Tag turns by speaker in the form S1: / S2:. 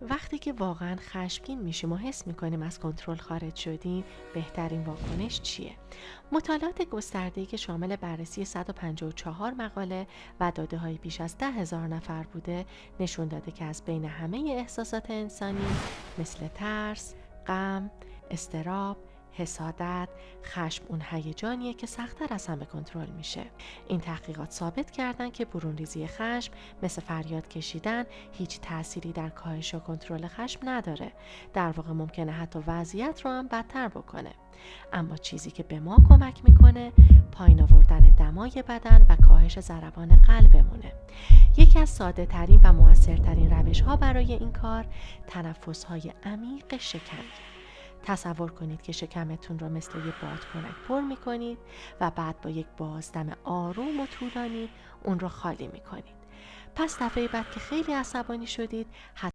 S1: وقتی که واقعا خشمگین میشیم و حس میکنیم از کنترل خارج شدیم، بهترین واکنش چیه؟ مطالعات گسترده‌ای که شامل بررسی 154 مقاله و داده‌های بیش از 10,000 نفر بوده، نشون داده که از بین همه احساسات انسانی مثل ترس، غم، اضطراب، حسادت، خشم اون هیجانیه که سخت‌تر از همه کنترل میشه. این تحقیقات ثابت کردن که برون‌ریزی خشم مثل فریاد کشیدن هیچ تأثیری در کاهش و کنترل خشم نداره. در واقع ممکنه حتی وضعیت رو هم بدتر بکنه. اما چیزی که به ما کمک میکنه پایین آوردن دمای بدن و کاهش ضربان قلبمونه. یکی از ساده ترین و موثرترین روش ها برای این کار تنفس های عمیق شکمیه. تصور کنید که شکمتون را مثل یک بادکنک پر میکنید و بعد با یک بازدم آروم و طولانی اون را خالی میکنید. پس دفعه بعد که خیلی عصبانی شدید،